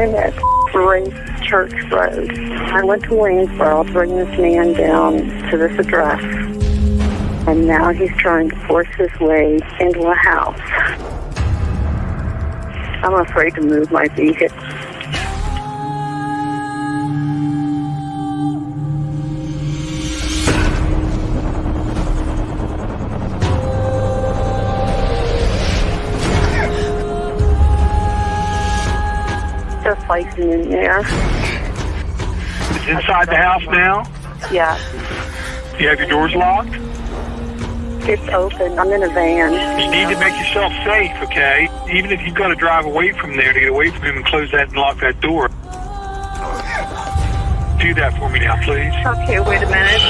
I'm at Grace Church Road. I went to Waynesboro to bring this man down to this address. And now he's trying to force his way into a house. I'm afraid to move my vehicle. Just fighting in there. It's inside the house now? Yeah. You have your doors locked? It's open. I'm in a van. You need to make yourself safe, okay? Even if you've got to drive away from there to get away from him and close that and lock that door. Do that for me now, please. Okay, wait a minute.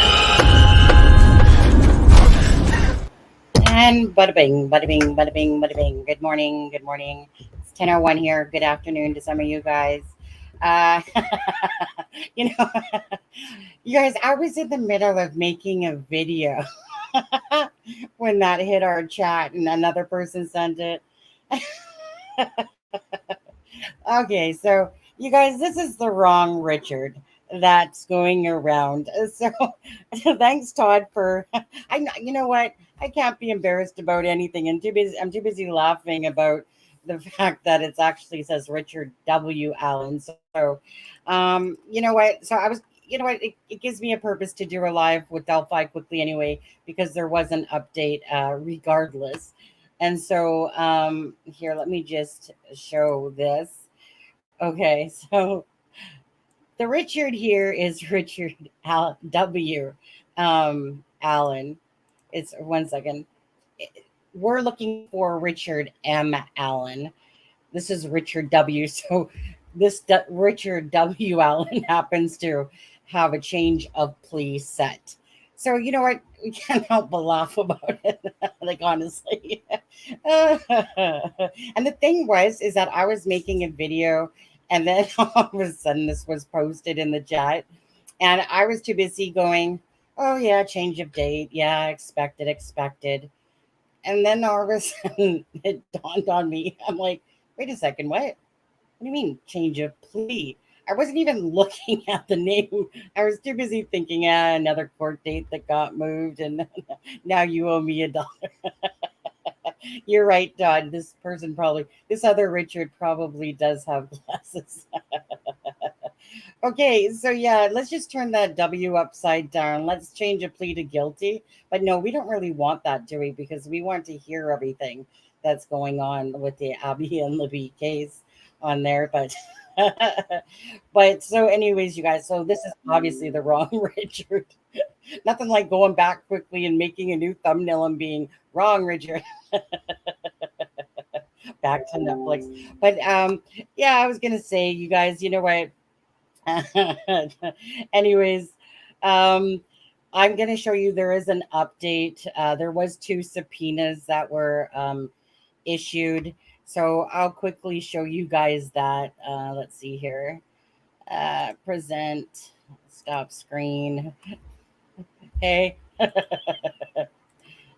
And bada bing, bada bing, bada bing, bada bing. Good morning, good morning. It's 10:01 here. Good afternoon to some of you guys. You know, you guys, I was in the middle of making a video when that hit our chat and another person sent it. Okay, so you guys, this is the wrong Richard that's going around. So thanks, Todd, for you know what? I can't be embarrassed about anything. I'm too busy laughing about the fact that it actually says Richard W. Allen. So you know what? So I was, you know what? It gives me a purpose to do a live with Delphi quickly anyway, because there was an update regardless. And so here, let me just show this. Okay, so the Richard here is Richard W. Allen. It's 1 second. We're looking for Richard M. Allen. This is Richard W. So this Richard W. Allen happens to have a change of plea set. So you know what? We can't help but laugh about it. Like, honestly. And the thing is that I was making a video, and then all of a sudden this was posted in the chat, and I was too busy going, oh yeah, change of date. Yeah, expected. And then all of a sudden it dawned on me. I'm like, wait a second, what? What do you mean change of plea? I wasn't even looking at the name. I was too busy thinking, another court date that got moved, and now you owe me $1. You're right, Todd. This other Richard probably does have glasses. Okay, so yeah, let's just turn that W upside down. Let's change a plea to guilty. But no, we don't really want that, do we? Because we want to hear everything that's going on with the Abby and Libby case on there. But but so anyways, you guys, so this is obviously the wrong Richard. Nothing like going back quickly and making a new thumbnail and being wrong Richard. Back to Netflix. But yeah, I was gonna say, you guys, you know what? Anyways, I'm going to show you there is an update. There was 2 subpoenas that were issued. So I'll quickly show you guys that. Let's see here. Present. Stop screen. Hey.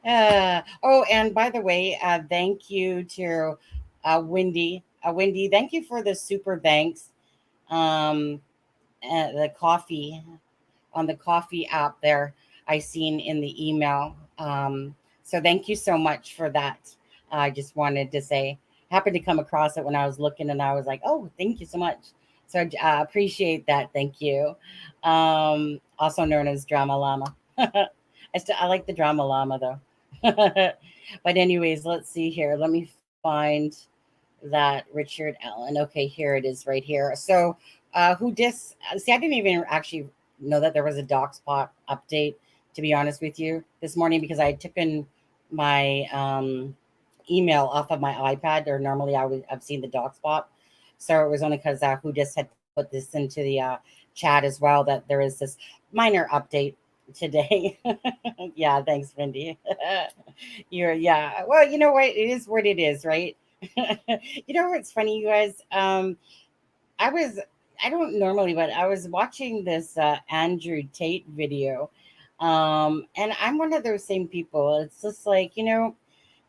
Oh, and by the way, thank you to Wendy. Wendy, thank you for the super thanks. The coffee on the coffee app there, I seen in the email. So thank you so much for that. I just wanted to say, happened to come across it when I was looking, and I was like, oh, thank you so much. So I appreciate that. Thank you. Also known as Drama Llama. I like the Drama Llama though. But anyways, let's see here. Let me find that Richard Allen. Okay, here it is right here. So I didn't even actually know that there was a DocSpot update, to be honest with you, this morning, because I had taken my email off of my iPad, or normally I've seen the DocSpot. So it was only because who just had put this into the chat as well, that there is this minor update today. Yeah, thanks, Wendy. Yeah. Well, you know what? It is what it is, right? You know what's funny, you guys? I don't normally, but I was watching this Andrew Tate video. And I'm one of those same people. It's just like, you know,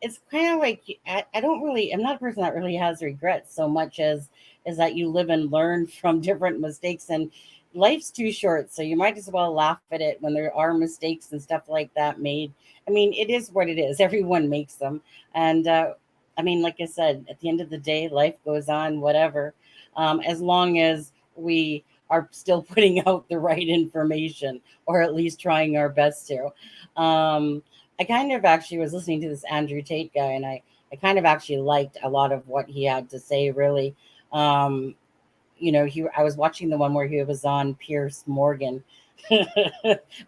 it's kind of like, I'm not a person that really has regrets so much as is that you live and learn from different mistakes, and life's too short, so you might as well laugh at it when there are mistakes and stuff like that made. I mean, it is what it is. Everyone makes them, and I mean, like I said, at the end of the day, life goes on, whatever, as long as we are still putting out the right information, or at least trying our best to. I kind of actually was listening to this Andrew Tate guy, and I kind of actually liked a lot of what he had to say, really. Um, I was watching the one where he was on Pierce Morgan.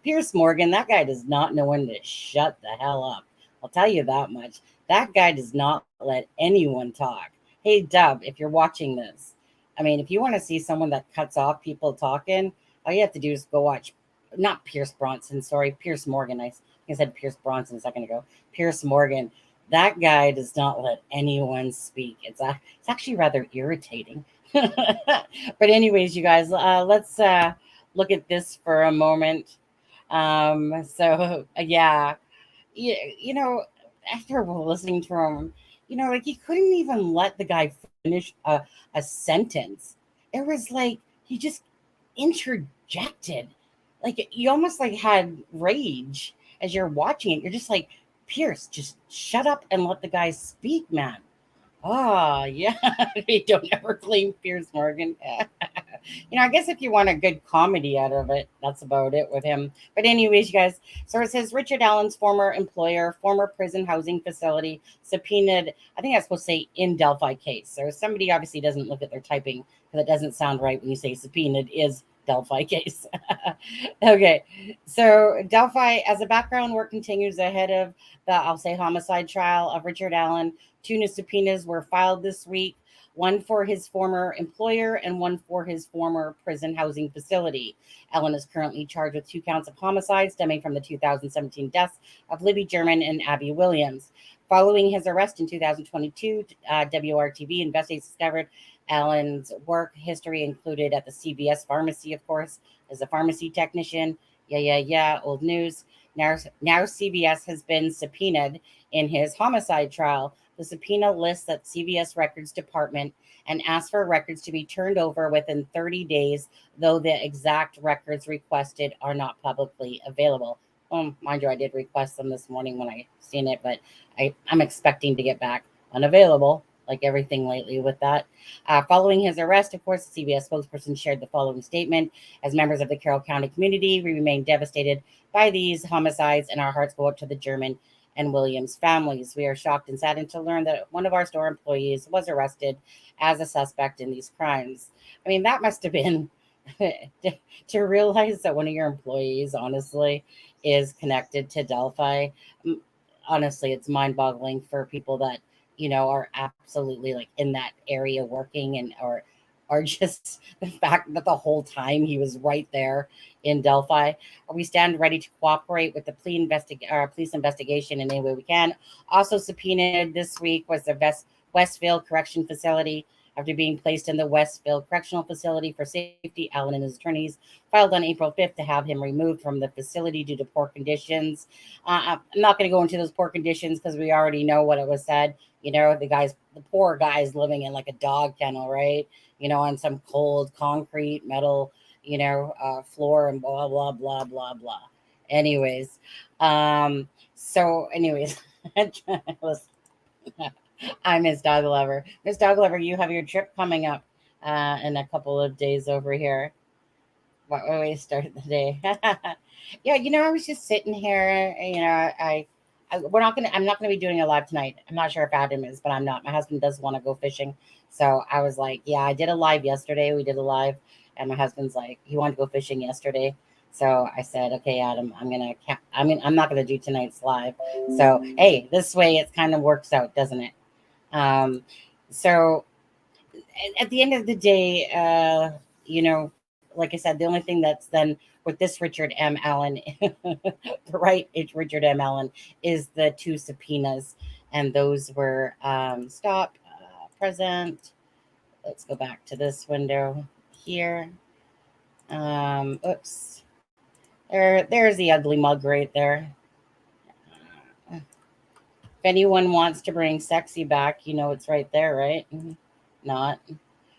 Pierce Morgan, that guy does not know when to shut the hell up. I'll tell you that much. That guy does not let anyone talk. Hey, Dub, if you're watching this, I mean, if you want to see someone that cuts off people talking, all you have to do is go watch, not Pierce Bronson, sorry, Pierce Morgan. I said Pierce Bronson a second ago. Pierce Morgan. That guy does not let anyone speak. It's actually rather irritating. But anyways, you guys, let's look at this for a moment. Yeah, after listening to him, like he couldn't even let the guy finish a sentence. It was like he just interjected, like you almost like had rage as you're watching it. You're just like, Pierce, just shut up and let the guy speak, man. Oh, yeah. They don't ever claim Piers Morgan. I guess if you want a good comedy out of it, that's about it with him. But anyways, you guys, so it says Richard Allen's former employer, former prison housing facility, subpoenaed, I think that's supposed to say in Delphi case. So somebody obviously doesn't look at their typing because it doesn't sound right when you say subpoenaed is Delphi case. Okay, so Delphi, as a background work continues ahead of the, I'll say, homicide trial of Richard Allen, two new subpoenas were filed this week, one for his former employer and one for his former prison housing facility. Allen is currently charged with 2 counts of homicide stemming from the 2017 deaths of Libby German and Abby Williams. Following his arrest in 2022, WRTV investigators discovered Allen's work history included at the CVS pharmacy, of course, as a pharmacy technician. Yeah, old news. Now CVS has been subpoenaed in his homicide trial. The subpoena lists that CVS Records Department and asks for records to be turned over within 30 days, though the exact records requested are not publicly available. Mind you, I did request them this morning when I seen it, but I'm expecting to get back unavailable, like everything lately with that. Following his arrest, of course, the CBS spokesperson shared the following statement. As members of the Carroll County community, we remain devastated by these homicides, and our hearts go out to the German and Williams families. We are shocked and saddened to learn that one of our store employees was arrested as a suspect in these crimes. I mean, that must have been to realize that one of your employees, honestly, is connected to Delphi. Honestly, it's mind-boggling for people that are absolutely like in that area working and or just the fact that the whole time he was right there in Delphi. We stand ready to cooperate with the police investigation in any way we can. Also subpoenaed this week was the Westfield Correction Facility. After being placed in the Westfield Correctional Facility for safety, Allen and his attorneys filed on April 5th to have him removed from the facility due to poor conditions. I'm not going to go into those poor conditions because we already know what it was said. The poor guy's living in like a dog kennel, right? On some cold concrete metal, floor and blah, blah, blah, blah, blah. Anyways, listen. I'm Miss Dog Lover. Miss Dog Lover, you have your trip coming up in a couple of days over here. What way to start the day? Yeah, I was just sitting here. I'm not gonna be doing a live tonight. I'm not sure if Adam is, but I'm not. My husband does want to go fishing, so I was like, yeah, I did a live yesterday. We did a live, and my husband's like, he wanted to go fishing yesterday. So I said, okay, Adam, I'm not going to do tonight's live. So, hey, this way it kind of works out, doesn't it? So at the end of the day, like I said, the only thing that's then with this Richard M. Allen, it's Richard M. Allen, is the 2 subpoenas. And those were present. Let's go back to this window here. Oops. There's the ugly mug right there. If anyone wants to bring sexy back, it's right there, right? Not.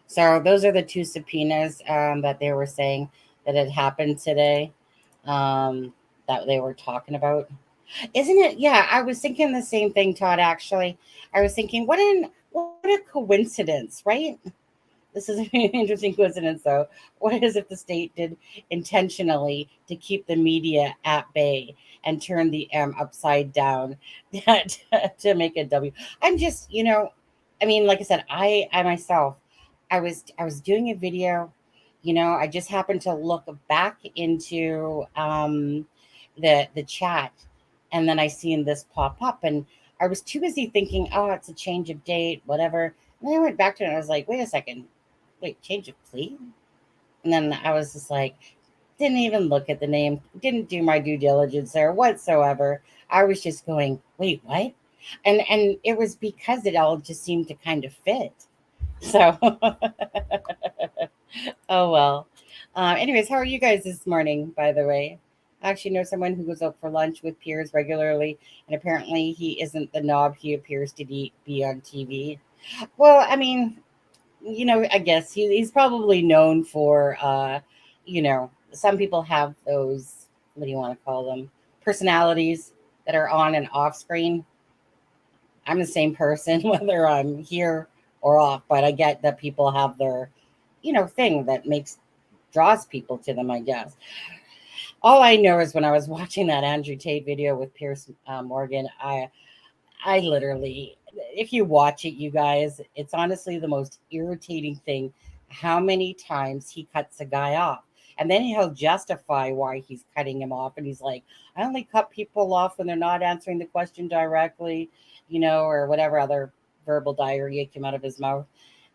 So those are the two subpoenas that they were saying that had happened today, um, that they were talking about. Isn't it? Yeah, I was thinking the same thing, Todd. Actually, I was thinking, what a coincidence, right? This is an interesting coincidence, though. What is if the state did intentionally to keep the media at bay and turn the M upside down to make a W? I'm just, I mean, like I said, I myself, I was doing a video. I just happened to look back into the chat, and then I seen this pop up, and I was too busy thinking, oh, it's a change of date, whatever. And then I went back to it and I was like, wait a second, wait, change of plea? And then I was just like, didn't even look at the name, didn't do my due diligence there whatsoever. I was just going, wait, what? And it was because it all just seemed to kind of fit. So, oh well. Anyways, how are you guys this morning, by the way? I actually know someone who goes out for lunch with peers regularly, and apparently he isn't the knob he appears to be on TV. Well, I mean, I guess he's probably known for, some people have those, what do you want to call them? Personalities that are on and off screen. I'm the same person, whether I'm here or off, but I get that people have their, thing that draws people to them, I guess. All I know is when I was watching that Andrew Tate video with Pierce Morgan, I literally, if you watch it, you guys, it's honestly the most irritating thing how many times he cuts a guy off. And then he'll justify why he's cutting him off. And he's like, I only cut people off when they're not answering the question directly, or whatever other verbal diarrhea came out of his mouth.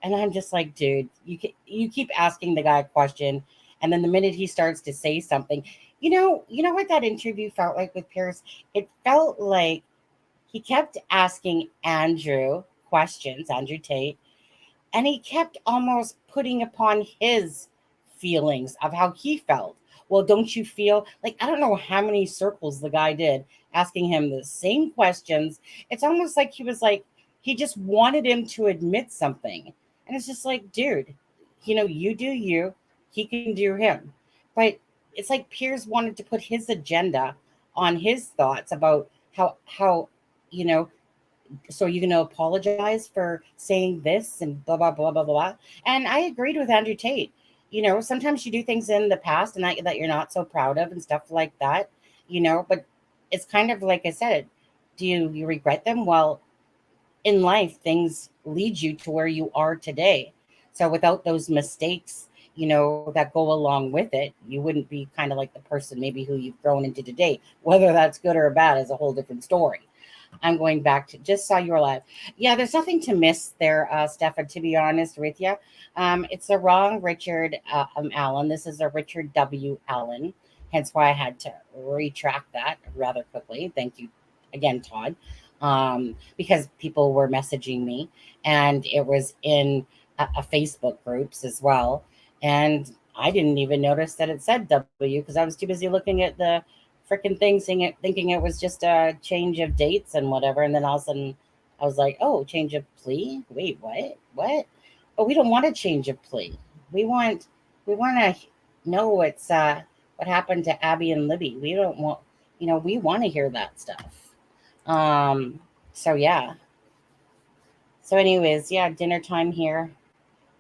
And I'm just like, dude, you keep asking the guy a question. And then the minute he starts to say something, you know what that interview felt like with Pierce? It felt like he kept asking Andrew questions, Andrew Tate, and he kept almost putting upon his feelings of how he felt. Well, don't you feel like, I don't know how many circles the guy did asking him the same questions? It's almost like he just wanted him to admit something. And it's just like, dude, you do you, he can do him. But it's like Piers wanted to put his agenda on his thoughts about how you know so you're going to apologize for saying this and blah blah blah blah blah. And I agreed with Andrew Tate. Sometimes you do things in the past and that you're not so proud of and stuff like that. But it's kind of like I said, do you regret them? Well, in life things lead you to where you are today. So without those mistakes, that go along with it, you wouldn't be kind of like the person maybe who you've grown into today. Whether that's good or bad is a whole different story. I'm going back to just saw you were live. Yeah, there's nothing to miss there, Stefan, to be honest with you. It's the wrong Richard Allen. This is a Richard W. Allen. Hence why I had to retract that rather quickly. Thank you again, Todd. Because people were messaging me, and it was in a Facebook groups as well. And I didn't even notice that it said W because I was too busy looking at the freaking thing, seeing it, thinking it was just a change of dates and whatever. And then all of a sudden I was like, oh, change of plea? Wait, what? What? But we don't want a change of plea. We want to know what happened to Abby and Libby. We don't want, we want to hear that stuff. So yeah. So anyways, yeah, dinner time here.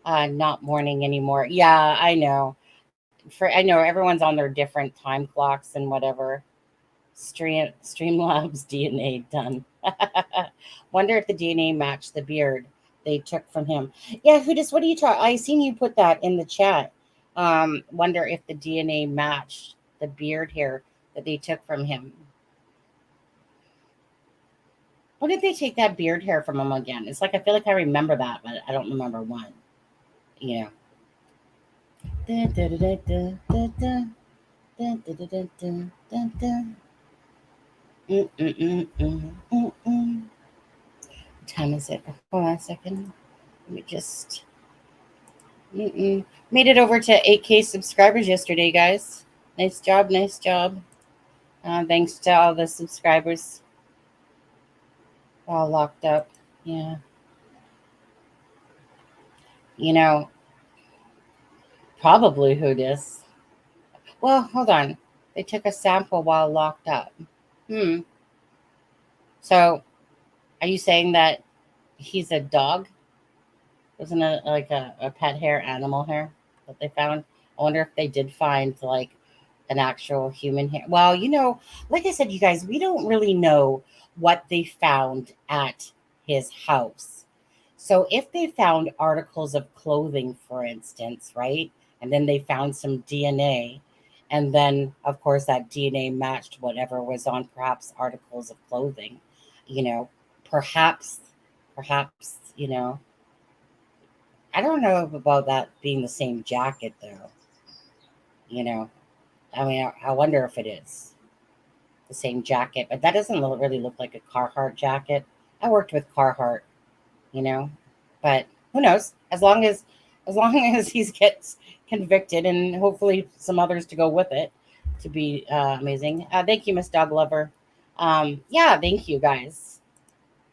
Not morning anymore. Yeah, I know. I know everyone's on their different time clocks and whatever. Streamlabs DNA done. Wonder if the DNA matched the beard they took from him. Yeah, what are you talking? I seen you put that in the chat. Wonder if the DNA matched the beard hair that they took from him. When did they take that beard hair from him again? It's like I feel like I remember that, but I don't remember when. Da, da, da, da, da, da, da. Dun, dun, dun, dun, dun, dun, dun. What time is it? Hold on a second. Let me just. Made it over to 8K subscribers yesterday, guys. Nice job, nice job. Thanks to all the subscribers. All locked up. Yeah. Probably who dis. Well, hold on. They took a sample while locked up. Hmm. So, are you saying that he's a dog? Wasn't it like a pet hair, animal hair that they found? I wonder if they did find like an actual human hair. Well, like I said, you guys, we don't really know what they found at his house. So if they found articles of clothing, for instance, right? And then they found some DNA, and then of course that DNA matched whatever was on perhaps articles of clothing, you know, perhaps, perhaps, I don't know about that being the same jacket though, you know. I mean, I wonder if it is the same jacket, but that doesn't really look like a Carhartt jacket. I worked with Carhartt, you know, but who knows? As long as he gets convicted, and hopefully some others to go with it, to be amazing. Thank you, Miss Dog Lover. Yeah, thank you guys.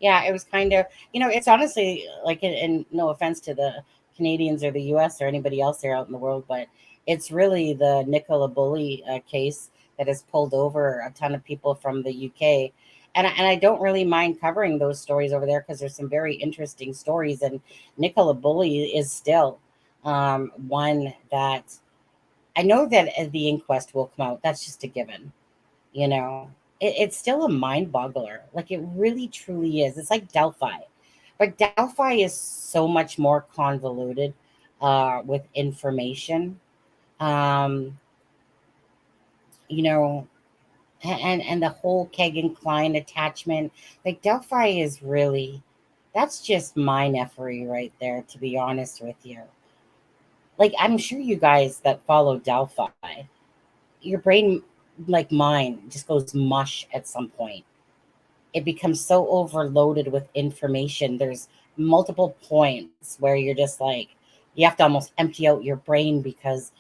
Yeah, it was kind of, it's honestly like, and no offense to the Canadians or the US or anybody else there out in the world, but it's really the Nicola Bully case that has pulled over a ton of people from the UK. And I don't really mind covering those stories over there because there's some very interesting stories. And Nicola Bully is still one that I know that the inquest will come out. That's just a given. It's still a mind boggler. Like it really truly is. It's like Delphi, but Delphi is so much more convoluted with information. Um, you know, and the whole Kagan Klein attachment. Like Delphi is really, that's just mind effery right there. To be honest with you, like I'm sure you guys that follow Delphi, your brain, like mine, just goes mush at some point. It becomes so overloaded with information. There's multiple points where you're just like, you have to almost empty out your brain because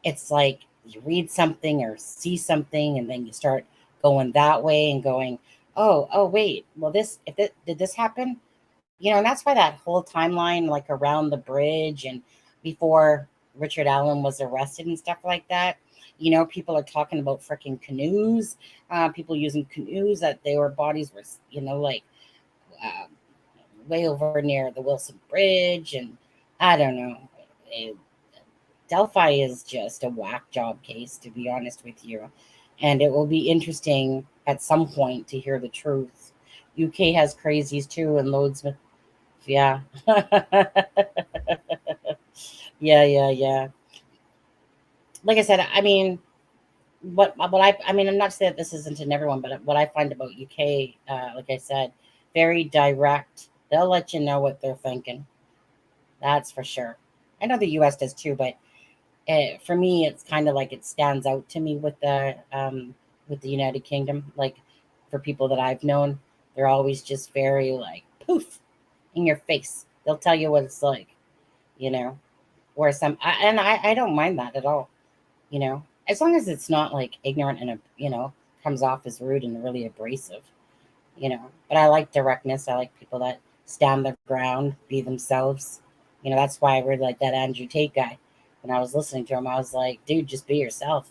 it's like you read something or see something and then you start going that way and going, oh wait, well did this happen? And that's why that whole timeline, like around the bridge and before Richard Allen was arrested and stuff like that, people are talking about freaking canoes, people using canoes that their bodies were, like uh, way over near the Wilson Bridge. And I don't know. It, Delphi is just a whack job case, to be honest with you. And it will be interesting at some point to hear the truth. UK has crazies too, and loads of, yeah. Yeah. Like I said, I mean, what I mean, I'm not saying that this isn't in everyone, but what I find about UK, like I said, very direct. They'll let you know what they're thinking. That's for sure. I know the US does too, but for me, it's kind of like it stands out to me with the United Kingdom. Like for people that I've known, they're always just very like poof in your face. They'll tell you what it's like, you know. Where I don't mind that at all, as long as it's not like ignorant and comes off as rude and really abrasive, But I like directness. I like people that stand their ground, be themselves. That's why I really like that Andrew Tate guy. When I was listening to him, I was like, dude, just be yourself.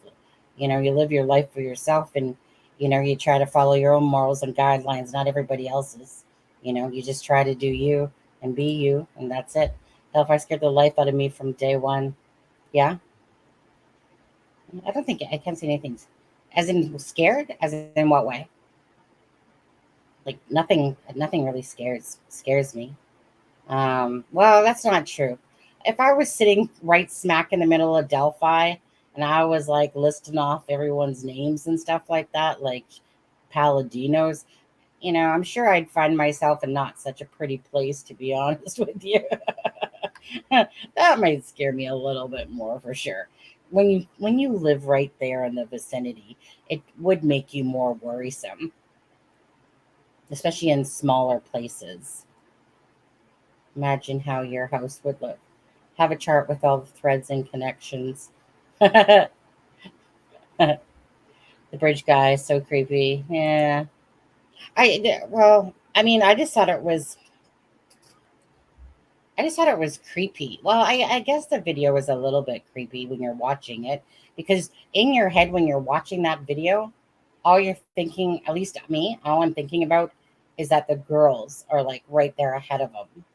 You live your life for yourself, and you try to follow your own morals and guidelines, not everybody else's. You just try to do you and be you, and that's it. Hell, if I scared the life out of me from day one, yeah. I don't think I can't see anything. As in scared? As in what way? Like nothing really scares me. Well, that's not true. If I was sitting right smack in the middle of Delphi and I was like listing off everyone's names and stuff like that, like Paladinos, I'm sure I'd find myself in not such a pretty place, to be honest with you. That might scare me a little bit more for sure. When you live right there in the vicinity, it would make you more worrisome, especially in smaller places. Imagine how your house would look. Have a chart with all the threads and connections. The bridge guy is so creepy. Yeah. I mean, I just thought it was I just thought it was creepy. Well, I guess the video was a little bit creepy when you're watching it because in your head, when you're watching that video, all you're thinking, at least me, all I'm thinking about is that the girls are like right there ahead of them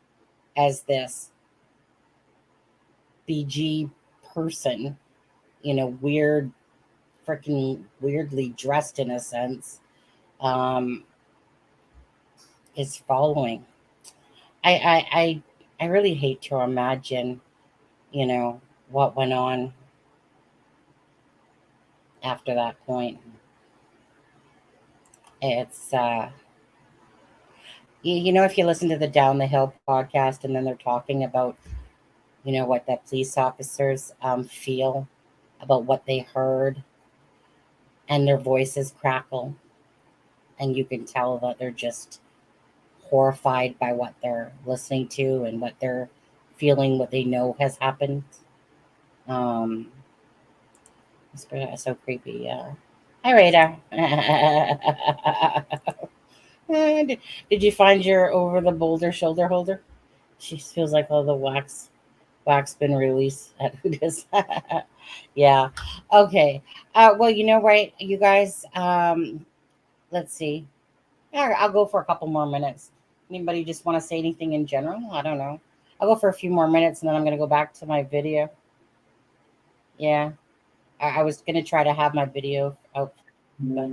as this BG person, weird, freaking weirdly dressed in a sense, um, is following. I really hate to imagine, what went on after that point. It's if you listen to the Down the Hill podcast and then they're talking about, what the police officers feel about what they heard, and their voices crackle, and you can tell that they're just horrified by what they're listening to and what they're feeling, what they know has happened. Um, it's so creepy. Yeah. Hi, Rita. Did you find your over the boulder shoulder holder? She feels like all the wax been released at Hooters. Yeah. Okay. Well, right, you guys. Let's see. Yeah, I'll go for a couple more minutes. Anybody just want to say anything in general? I don't know. I'll go for a few more minutes and then I'm going to go back to my video. Yeah. I was going to try to have my video out, but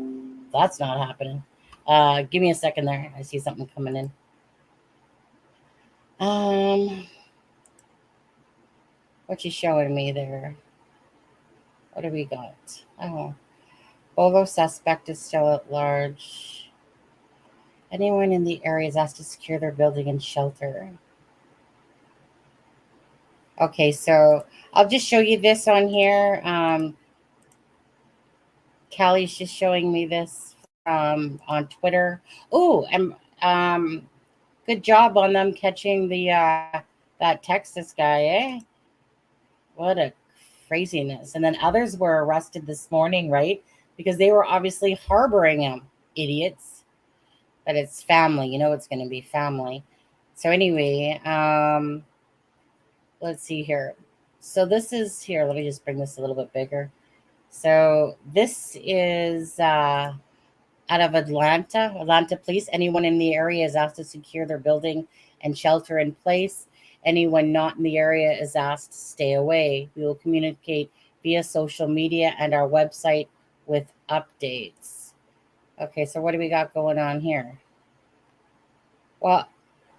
that's not happening. Give me a second there. I see something coming in. What you showing me there? What do we got? Oh, Bolo suspect is still at large. Anyone in the area is asked to secure their building and shelter. Okay, so I'll just show you this on here. Callie's just showing me this on Twitter. Oh, and good job on them catching the that Texas guy, eh? What a craziness. And then others were arrested this morning, right? Because they were obviously harboring him. Idiots. But it's family. It's going to be family. So anyway, let's see here. So this is here. Let me just bring this a little bit bigger. So this is out of Atlanta Police. Anyone in the area is asked to secure their building and shelter in place. Anyone not in the area is asked to stay away. We will communicate via social media and our website with updates. Okay, so what do we got going on here? Well,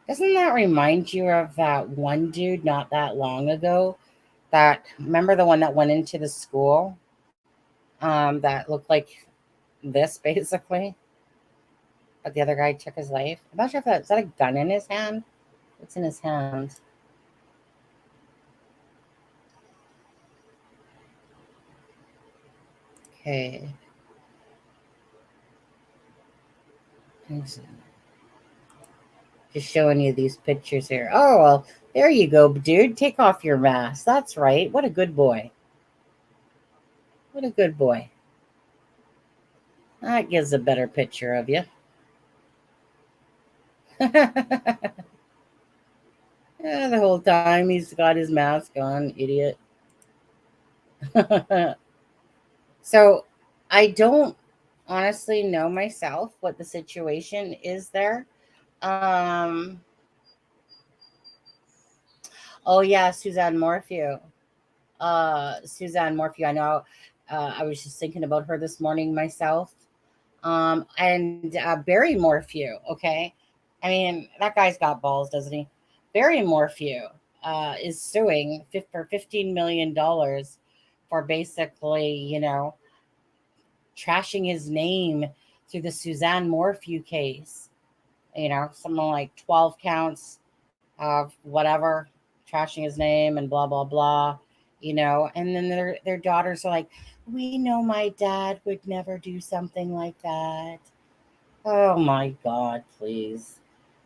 doesn't that remind you of that one dude not that long ago? Remember the one that went into the school? That looked like this basically, but the other guy took his life. I'm not sure if is that a gun in his hand. What's in his hand? Okay. Just showing you these pictures here. Oh, well, there you go, dude. Take off your mask. That's right. What a good boy. What a good boy. That gives a better picture of you. Yeah, the whole time he's got his mask on, idiot. So I don't honestly know myself what the situation is there. Oh yeah, Suzanne Morphew. Suzanne Morphew. I know. I was just thinking about her this morning myself. And Barry Morphew. Okay, I mean that guy's got balls, doesn't he? Barry Morphew is suing for $15 million for basically, trashing his name through the Suzanne Morphew case. Something like 12 counts of whatever, trashing his name and blah, blah, blah, and then their daughters are like, we know my dad would never do something like that. Oh my God, please.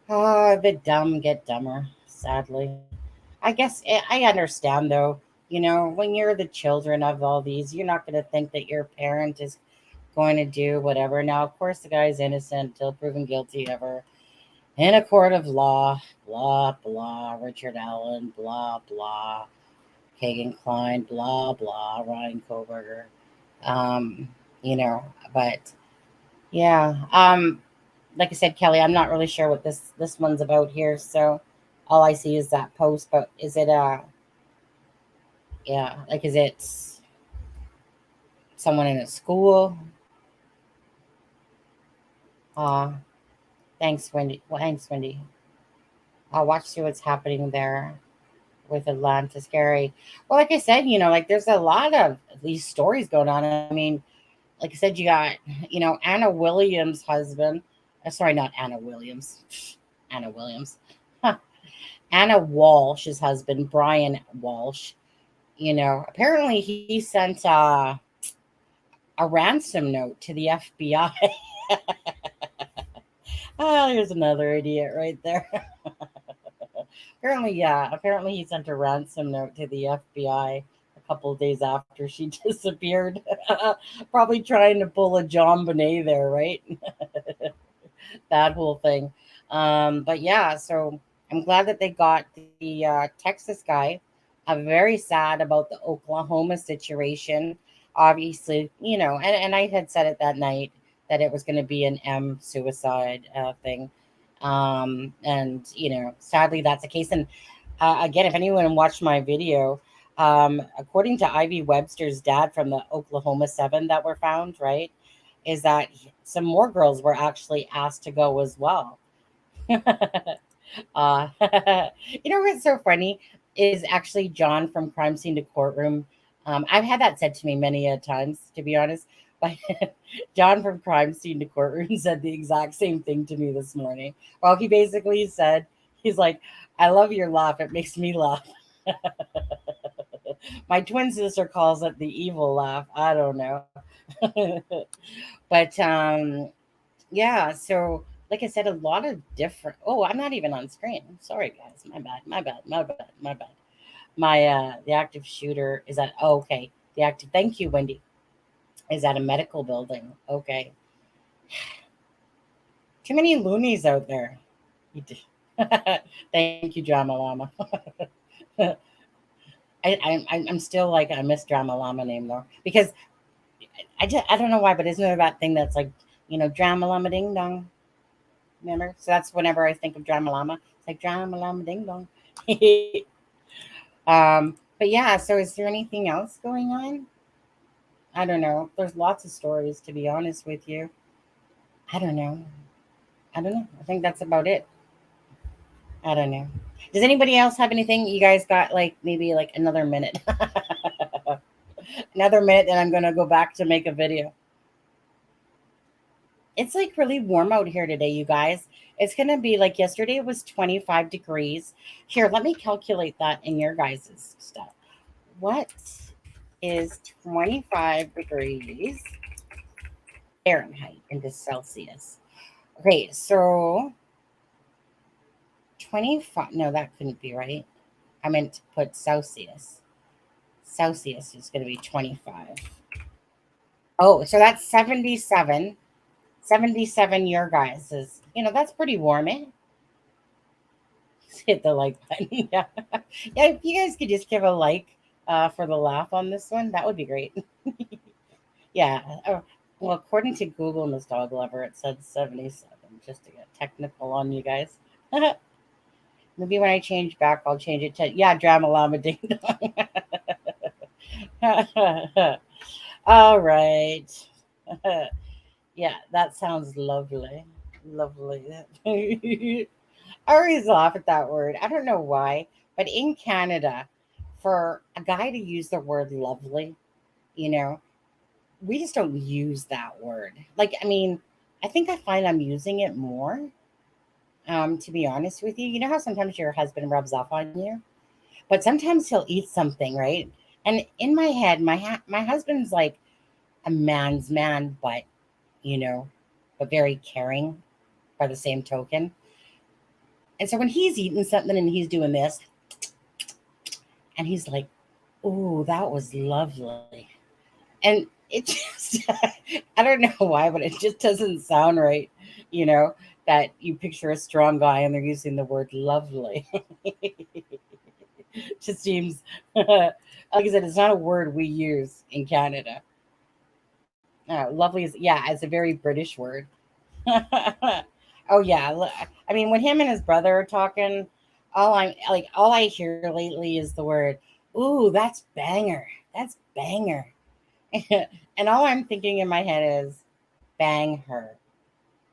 Oh, the dumb get dumber, sadly. I guess I understand though, when you're the children of all these, you're not going to think that your parent is going to do whatever. Now, of course, the guy's innocent until proven guilty ever. In a court of law, blah, blah, Richard Allen, blah, blah, Kagan Klein, blah, blah, Ryan Koberger. Um, you know, but yeah. Like I said, Kelly, I'm not really sure what this one's about here. So all I see is that post. But is it yeah, like is it someone in a school? Uh thanks, Wendy. Well, thanks, Wendy. I'll watch see what's happening there with Atlanta Scary. Well, like I said, like there's a lot of these stories going on. I mean, like I said, you got, Anna Williams' husband. Sorry, not Anna Williams. Anna Williams. Huh. Anna Walsh's husband, Brian Walsh. Apparently he sent a ransom note to the FBI. Oh, here's another idiot right there. Apparently, yeah. Apparently, he sent a ransom note to the FBI a couple of days after she disappeared. Probably trying to pull a John Bonet there, right? That whole thing. But yeah, so I'm glad that they got the Texas guy. I'm very sad about the Oklahoma situation. Obviously, and I had said it that night that it was going to be an M suicide thing. And, sadly, that's the case. And again, if anyone watched my video, according to Ivy Webster's dad from the Oklahoma 7 that were found, right, is that some more girls were actually asked to go as well. What's so funny is actually John from Crime Scene to Courtroom. I've had that said to me many a times, to be honest. But John from Crime Scene to Courtroom said the exact same thing to me this morning. Well, he basically said, he's like, I love your laugh. It makes me laugh. My twin sister calls it the evil laugh. I don't know. But yeah, so like I said, a lot of different. Oh, I'm not even on screen. Sorry, guys. My bad. My bad. My bad. My bad. My the active shooter is at. Oh, okay. The active. Thank you, Wendy. Is at a medical building. Okay. Too many loonies out there. Thank you, Drama Llama. I'm still like I miss Drama Llama name though because I don't know why, but isn't there that thing that's like Drama Llama Ding Dong? Remember? So that's whenever I think of Drama Llama, it's like Drama Llama Ding Dong. But yeah, so is there anything else going on? I don't know. There's lots of stories, to be honest with you. I don't know. I don't know. I think that's about it. I don't know. Does anybody else have anything? You guys got like maybe like another minute. Another minute, then I'm gonna go back to make a video. It's like really warm out here today, you guys. It's gonna be like yesterday it was 25 degrees. Here, let me calculate that in your guys' stuff. What is 25 degrees Fahrenheit into Celsius? Okay, so 25. No, that couldn't be right. I meant to put Celsius. Celsius is going to be 25. Oh, so that's 77. 77 your guys is, that's pretty warm, eh? Hit the like button. Yeah. Yeah, if you guys could just give a like for the laugh on this one, that would be great. Yeah. Oh, well, according to Google, Miss Dog Lover, it said 77, just to get technical on you guys. Maybe when I change back, I'll change it to, yeah, Drama Llama Ding Dong. All right. Yeah, that sounds lovely. Lovely. I always laugh at that word. I don't know why, but in Canada, for a guy to use the word lovely, we just don't use that word. Like, I mean, I think I find I'm using it more, to be honest with you. You know how sometimes your husband rubs off on you? But sometimes he'll eat something, right? And in my head, my husband's like a man's man, but but very caring by the same token. And so when he's eating something and he's doing this, and he's like, "Oh, that was lovely," and it just, I don't know why, but it just doesn't sound right, you know. that you picture a strong guy and they're using the word lovely. Just seems, like I said, it's not a word we use in Canada. Lovely is, yeah, it's a very British word. Oh yeah, I mean, when him and his brother are talking, all I hear lately is the word, "Ooh, that's banger, that's banger," and all I'm thinking in my head is, "Bang her,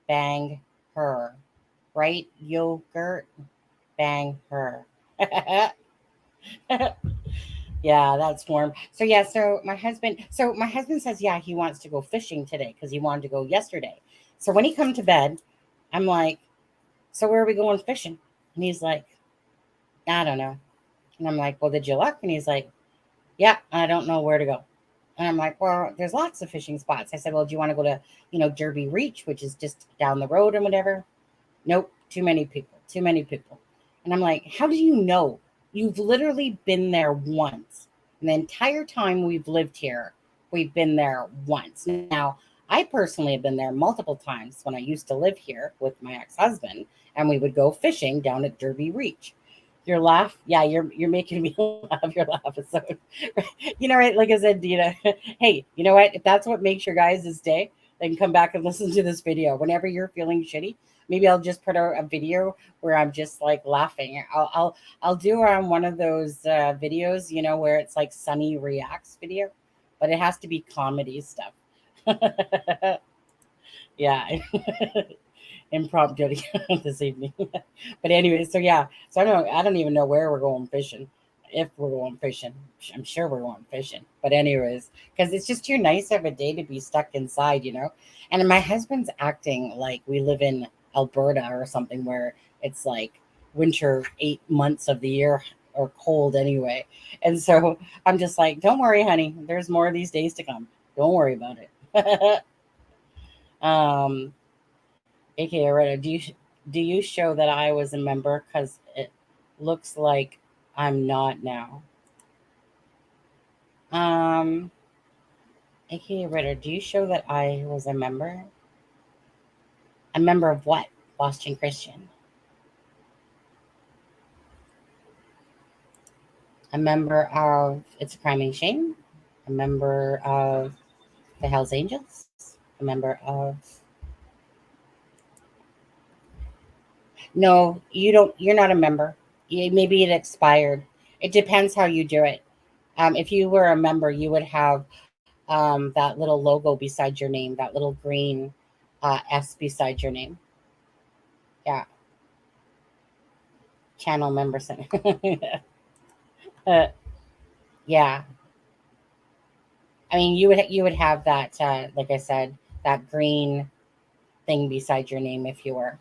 bang her, right? Yogurt, bang her." Yeah, that's warm. So yeah, so my husband says, yeah, he wants to go fishing today because he wanted to go yesterday. So when he come to bed, I'm like, so where are we going fishing? And he's like, I don't know. And I'm like, well, did you look? And he's like, yeah, I don't know where to go. And I'm like, well, there's lots of fishing spots. I said, well, do you want to go to, Derby Reach, which is just down the road and whatever? Nope, too many people, too many people. And I'm like, how do you know? You've literally been there once. And the entire time we've lived here, we've been there once. Now, I personally have been there multiple times when I used to live here with my ex-husband, and we would go fishing down at Derby Reach. Your laugh, yeah, you're making me laugh. Your laugh is so, right? Like I said, hey, you know what? If that's what makes your guys' day, then come back and listen to this video whenever you're feeling shitty. Maybe I'll just put out a video where I'm just like laughing. I'll do one of those videos, where it's like Sunny reacts video, but it has to be comedy stuff. Yeah. Impromptu this evening. But anyway, so yeah, so I don't even know where we're going fishing. If we're going fishing, I'm sure we're going fishing. But anyways, because it's just too nice of a day to be stuck inside, And my husband's acting like we live in Alberta or something where it's like winter 8 months of the year or cold anyway. And so I'm just like, don't worry, honey. There's more of these days to come. Don't worry about it. um, AKA Aretta, do you show that I was a member? Because it looks like I'm not now. AKA Ritter, do you show that I was a member? A member of what? Boston Christian. A member of It's a Crime and Shame. A member of the Hells Angels. A member of. No, you don't. You're not a member. Maybe it expired. It depends how you do it. If you were a member, you would have that little logo beside your name, that little green S beside your name. Yeah. Channel member center. Yeah. I mean, you would have that, like I said, that green thing beside your name if you were,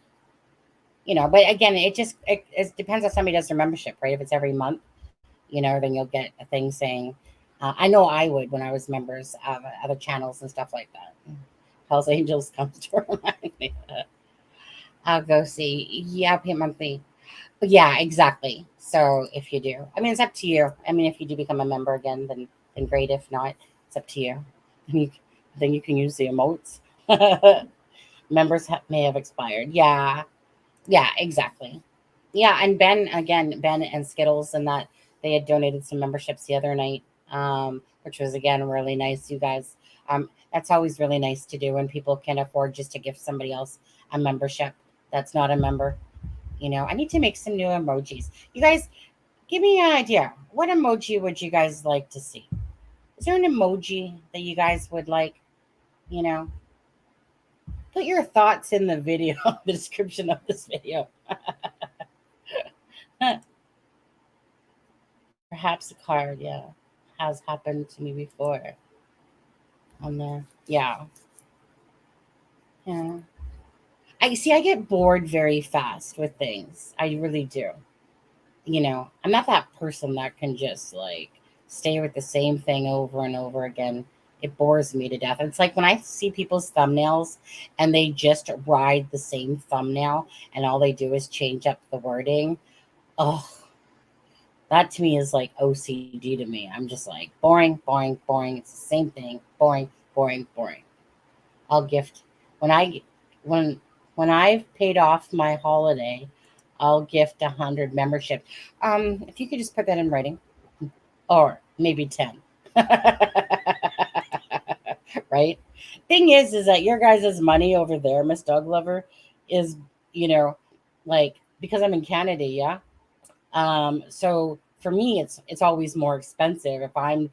But again, it depends on somebody does their membership, right? If it's every month, then you'll get a thing saying, I know I would when I was members of other channels and stuff like that. Hells Angels comes to remind me. I'll go see. Yeah, pay monthly. But yeah, exactly. So if you do, I mean, it's up to you. I mean, if you do become a member again, then great. If not, it's up to you. Then you can use the emotes. Members may have expired. Yeah, yeah, exactly. Yeah, and Ben and Skittles, and that they had donated some memberships the other night, which was again really nice. You guys, that's always really nice to do when people can afford just to give somebody else a membership that's not a member. I need to make some new emojis. You guys, give me an idea. What emoji would you guys like to see? Is there an emoji that you guys would like? You know, put your thoughts in the video, the description of this video. Perhaps a card, yeah. Has happened to me before. On there. Yeah. Yeah. I get bored very fast with things. I really do. I'm not that person that can just like stay with the same thing over and over again. It bores me to death. It's like when I see people's thumbnails and they just ride the same thumbnail and all they do is change up the wording. Oh, that to me is like OCD to me. I'm just like boring, boring, boring. It's the same thing. Boring, boring, boring. I'll gift when When I've paid off my holiday, I'll gift 100 membership. If you could just put that in writing, or maybe 10. Right? Thing is that your guys' money over there, Miss Dog Lover, is, you know, like, because I'm in Canada, yeah. So for me, it's always more expensive if I'm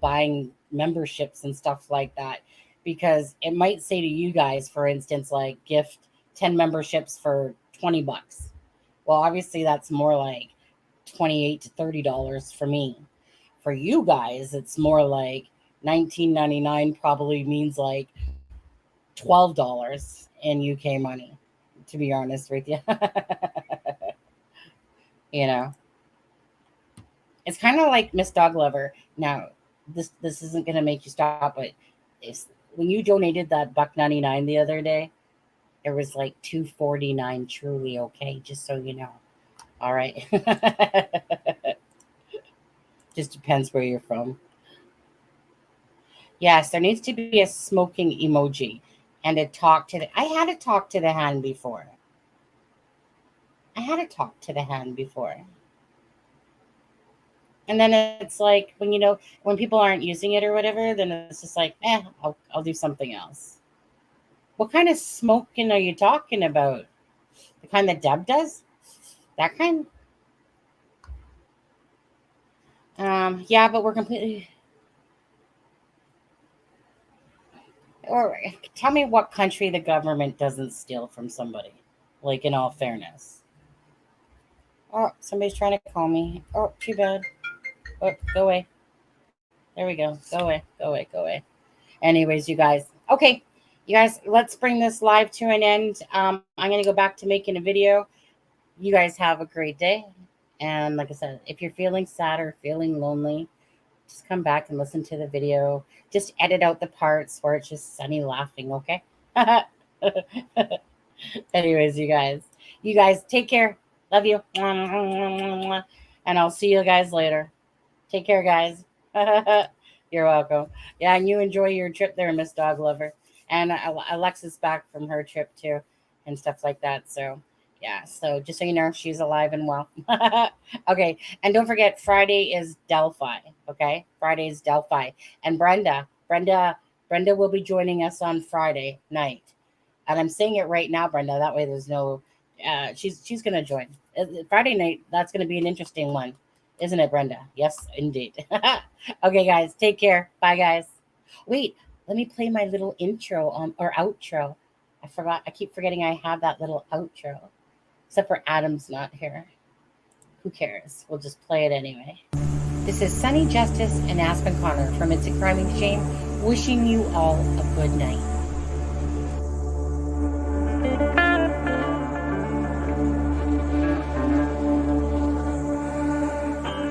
buying memberships and stuff like that, because it might say to you guys, for instance, like gift 10 memberships for $20. Well, obviously that's more like $28 to $30 for me. For you guys, it's more like $19.99, probably means like $12 in UK money, to be honest with you. You know, it's kind of like Miss Dog Lover. Now, this isn't gonna make you stop, but it's, when you donated that $1.99 the other day, it was like $2.49 truly, okay? Just so you know. All right. Just depends where you're from. Yes, there needs to be a smoking emoji and a talk to the. I had to talk to the hand before. I had to talk to the hand before. And then it's like when, when people aren't using it or whatever, then it's just like, I'll do something else. What kind of smoking are you talking about? The kind that Deb does? That kind? Yeah, but we're completely. Or tell me what country the government doesn't steal from somebody. Like, in all fairness. Oh, somebody's trying to call me. Oh, too bad. Oh, go away. There we go. Go away. Go away. Go away. Anyways, you guys. Okay. You guys, let's bring this live to an end. I'm going to go back to making a video. You guys have a great day. And like I said, if you're feeling sad or feeling lonely, just come back and listen to the video. Just edit out the parts where it's just Sunny laughing, okay? Anyways, you guys take care. Love you. And I'll see you guys later. Take care, guys. You're welcome. Yeah, and you enjoy your trip there, Miss Dog Lover. And Alexa's back from her trip too and stuff like that. So yeah, so just so you know, she's alive and well. Okay, and don't forget, Friday is Delphi. Okay, Friday is Delphi, and Brenda will be joining us on Friday night, and I'm saying it right now, Brenda. That way, there's no. She's gonna join Friday night. That's gonna be an interesting one, isn't it, Brenda? Yes, indeed. Okay, guys, take care. Bye, guys. Wait, let me play my little intro or outro. I forgot. I keep forgetting I have that little outro. Except for Adam's not here. Who cares? We'll just play it anyway. This is Sunny Justice and Aspen Connor from It's a Crime and Shame, wishing you all a good night.